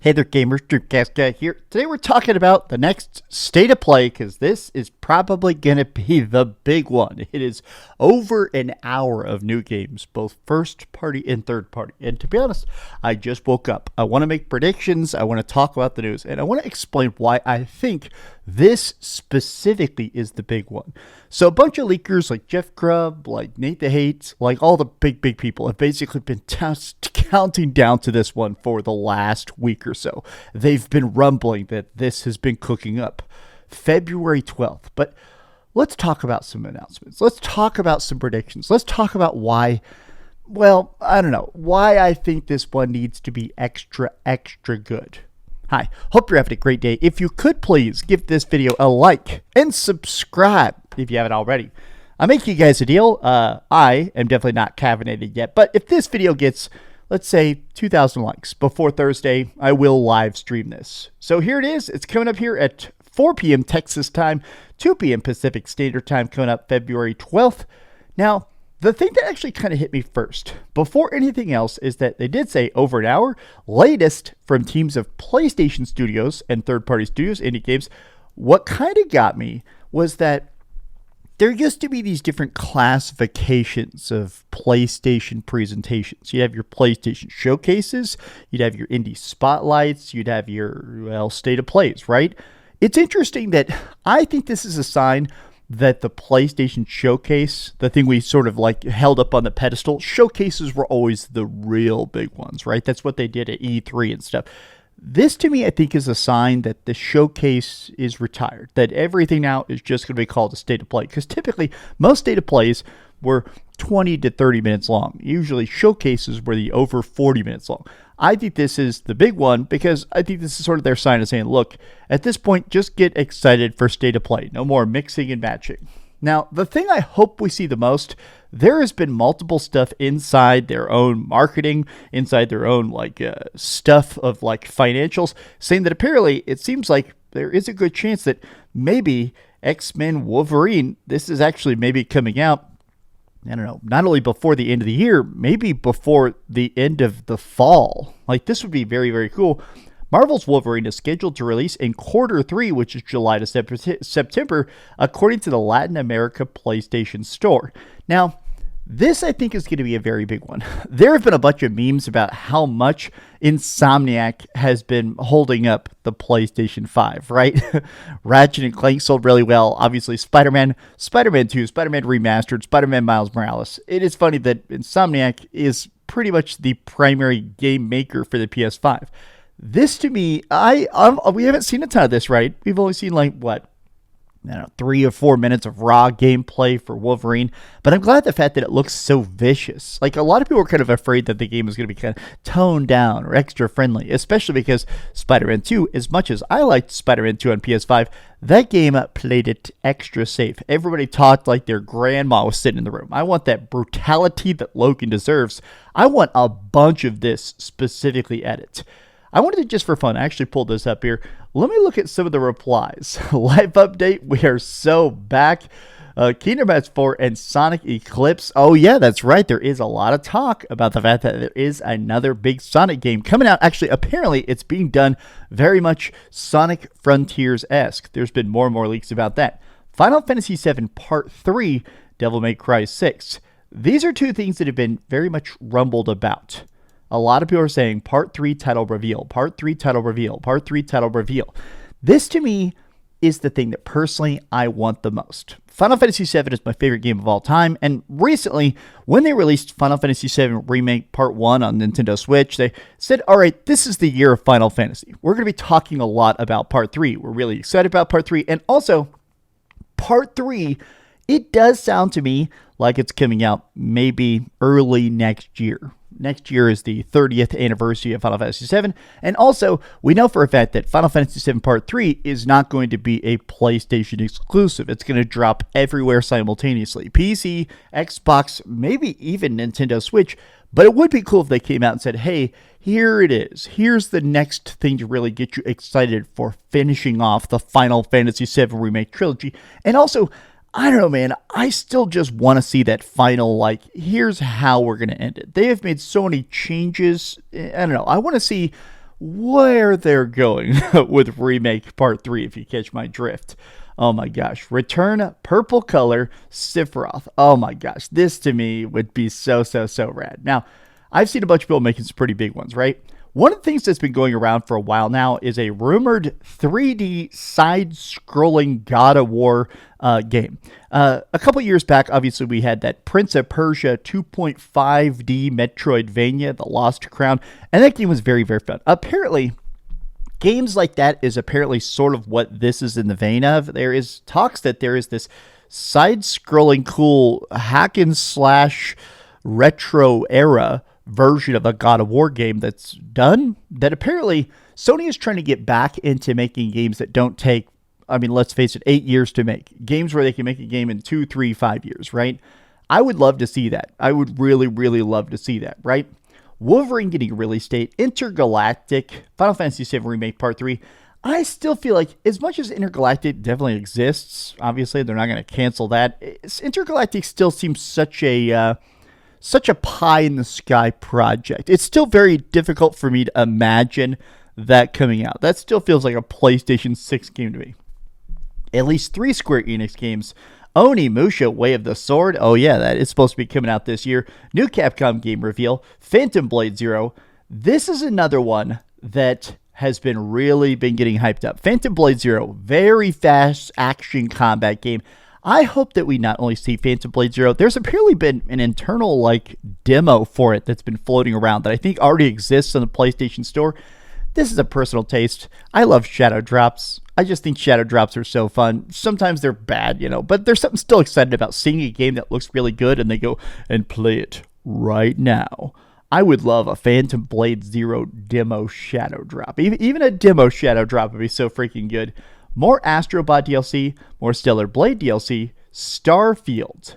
Hey there gamers, DreamcastGuy here. Today we're talking about the next state of play because this is probably going to be the big one. It is over an hour of new games, both first party and third party. And to be honest, I just woke up. I want to make predictions, I want to talk about the news, and I want to explain why I think this specifically is the big one. So a bunch of leakers like Jeff Grubb, like Nate the Hate, like all the big people have basically been counting down to this one for the last week or so. They've been rumbling that this has been cooking up. February 12th. But let's talk about some announcements. Let's talk about some predictions. Let's talk about why, well, I don't know, why I think this one needs to be extra good. Hi, hope you're having a great day. If you could please give this video a like and subscribe if you haven't already. I'll make you guys a deal. I am definitely not caffeinated yet, but if this video gets, let's say, 2,000 likes before Thursday, I will live stream this. So here it is. It's coming up here at 4 p.m. Texas time, 2 p.m. Pacific Standard Time, coming up February 12th. Now, the thing that actually kind of hit me first, before anything else, is that they did say over an hour, latest from teams of PlayStation studios and third-party studios, indie games. What kind of got me was that there used to be these different classifications of PlayStation presentations. You'd have your PlayStation showcases, you'd have your indie spotlights, you'd have your, well, state of plays, right? It's interesting that I think this is a sign that the PlayStation showcase, the thing we sort of like held up on the pedestal, showcases were always the real big ones, right? That's what they did at E3 and stuff. This, to me, I think is a sign that the showcase is retired, that everything now is just going to be called a state of play. Because typically, most state of plays were 20 to 30 minutes long. Usually, showcases were the over 40 minutes long. I think this is the big one because I think this is sort of their sign of saying, look, at this point, just get excited for state of play. No more mixing and matching. Now, the thing I hope we see the most, there has been multiple stuff inside their own marketing, inside their own stuff of like financials, saying that apparently it seems like there is a good chance that maybe X-Men Wolverine, this is actually maybe coming out, I don't know, not only before the end of the year, maybe before the end of the fall. Like, this would be very, very cool. Marvel's Wolverine is scheduled to release in Q3, which is July to September, according to the Latin America PlayStation Store. Now, this, I think, is going to be a very big one. There have been a bunch of memes about how much Insomniac has been holding up the PlayStation 5, right? Ratchet and Clank sold really well. Obviously, Spider-Man 2, Spider-Man Remastered, Spider-Man Miles Morales. It is funny that Insomniac is pretty much the primary game maker for the PS5. This, to me, we haven't seen a ton of this, right? We've only seen, 3 or 4 minutes of raw gameplay for Wolverine, but I'm glad the fact that it looks so vicious. Like, a lot of people were kind of afraid that the game was going to be kind of toned down or extra friendly, especially because Spider-Man 2, as much as I liked Spider-Man 2 on PS5, that game played it extra safe. Everybody talked like their grandma was sitting in the room. I want that brutality that Logan deserves. I want a bunch of this specifically at it. I wanted to, just for fun, I actually pulled this up here. Let me look at some of the replies. Live update, we are so back. Kingdom Hearts 4 and Sonic Eclipse. Oh yeah, that's right. There is a lot of talk about the fact that there is another big Sonic game coming out. Actually, apparently it's being done very much Sonic Frontiers-esque. There's been more and more leaks about that. Final Fantasy VII Part 3, Devil May Cry 6. These are two things that have been very much rumbled about. A lot of people are saying Part 3 title reveal, Part 3 title reveal, Part 3 title reveal. This, to me, is the thing that personally I want the most. Final Fantasy VII is my favorite game of all time, and recently, when they released Final Fantasy VII Remake Part 1 on Nintendo Switch, they said, all right, this is the year of Final Fantasy. We're going to be talking a lot about Part 3. We're really excited about Part 3, and also, Part 3, it does sound to me like it's coming out maybe early next year. Next year is the 30th anniversary of Final Fantasy VII. And also, we know for a fact that Final Fantasy VII Part 3 is not going to be a PlayStation exclusive. It's going to drop everywhere simultaneously. PC, Xbox, maybe even Nintendo Switch. But it would be cool if they came out and said, hey, here it is. Here's the next thing to really get you excited for finishing off the Final Fantasy VII Remake trilogy. And also, I don't know, man. I still just want to see that final, here's how we're going to end it. They have made so many changes. I don't know. I want to see where they're going with Remake Part 3, if you catch my drift. Oh my gosh. Return Purple Color Sephiroth. Oh my gosh. This to me would be so rad. Now, I've seen a bunch of people making some pretty big ones, right? One of the things that's been going around for a while now is a rumored 3D side-scrolling God of War game. A couple years back, obviously, we had that Prince of Persia 2.5D Metroidvania, The Lost Crown, and that game was very fun. Apparently, games like that is apparently sort of what this is in the vein of. There is talks that there is this side-scrolling cool hack and slash retro era version of a God of War game that's done, that apparently Sony is trying to get back into making games that don't take, I mean, let's face it, 8 years to make. Games where they can make a game in 2, 3, 5 years, right? I would love to see that. I would really love to see that, right? Wolverine getting a release date, Intergalactic, Final Fantasy VII Remake Part 3. I still feel like, as much as Intergalactic definitely exists, obviously they're not going to cancel that, Intergalactic still seems such a pie-in-the-sky project. It's still very difficult for me to imagine that coming out. That still feels like a PlayStation 6 game to me. At least 3 Square Enix games. Onimusha Way of the Sword. Oh yeah, that is supposed to be coming out this year. New Capcom game reveal. Phantom Blade Zero. This is another one that has really been getting hyped up. Phantom Blade Zero. Very fast action combat game. I hope that we not only see Phantom Blade Zero, there's apparently been an internal demo for it that's been floating around that I think already exists on the PlayStation Store. This is a personal taste. I love shadow drops. I just think shadow drops are so fun. Sometimes they're bad, but there's something still excited about seeing a game that looks really good and they go and play it right now. I would love a Phantom Blade Zero demo shadow drop. Even a demo shadow drop would be so freaking good. More Astro Bot DLC, more Stellar Blade DLC, Starfield.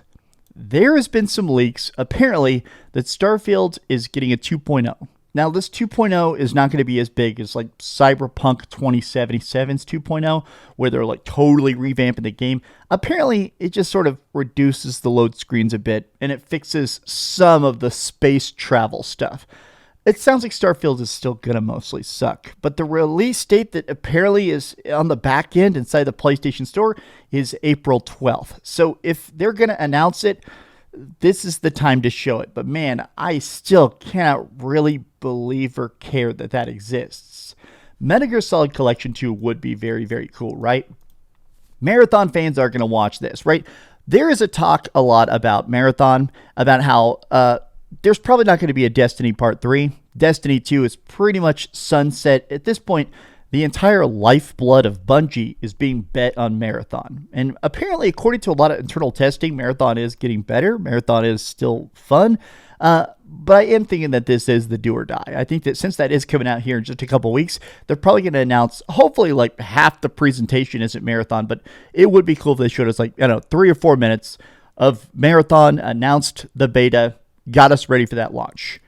There has been some leaks, apparently, that Starfield is getting a 2.0. Now, this 2.0 is not going to be as big as Cyberpunk 2077's 2.0, where they're totally revamping the game. Apparently, it just sort of reduces the load screens a bit, and it fixes some of the space travel stuff. It sounds like Starfield is still going to mostly suck, but the release date that apparently is on the back end inside the PlayStation Store is April 12th. So if they're going to announce it, this is the time to show it. But man, I still cannot really believe or care that that exists. Metal Gear Solid Collection 2 would be very cool, right? Marathon fans are going to watch this, right? There is a lot about Marathon, about how there's probably not going to be a Destiny Part 3. Destiny 2 is pretty much sunset. At this point, the entire lifeblood of Bungie is being bet on Marathon. And apparently, according to a lot of internal testing, Marathon is getting better. Marathon is still fun. But I am thinking that this is the do or die. I think that since that is coming out here in just a couple weeks, they're probably going to announce, hopefully half the presentation isn't Marathon, but it would be cool if they showed us 3 or 4 minutes of Marathon, announced the beta, got us ready for that launch.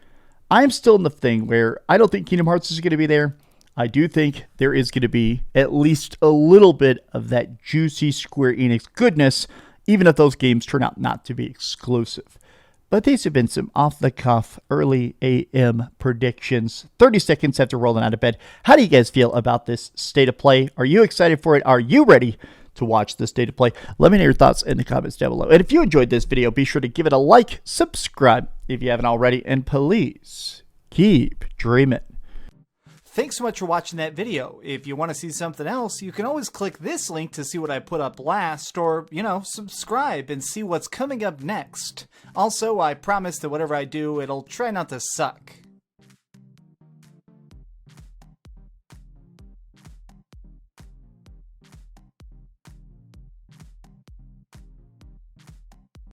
I'm still in the thing where I don't think Kingdom Hearts is going to be there. I do think there is going to be at least a little bit of that juicy Square Enix goodness, even if those games turn out not to be exclusive. But these have been some off-the-cuff early AM predictions, 30 seconds after rolling out of bed. How do you guys feel about this state of play? Are you excited for it? Are you ready to watch this state of play? Let me know your thoughts in the comments down below. And if you enjoyed this video, be sure to give it a like, subscribe if you haven't already, and please keep dreaming. Thanks so much for watching that video. If you want to see something else, you can always click this link to see what I put up last, or, subscribe and see what's coming up next. Also, I promise that whatever I do, it'll try not to suck.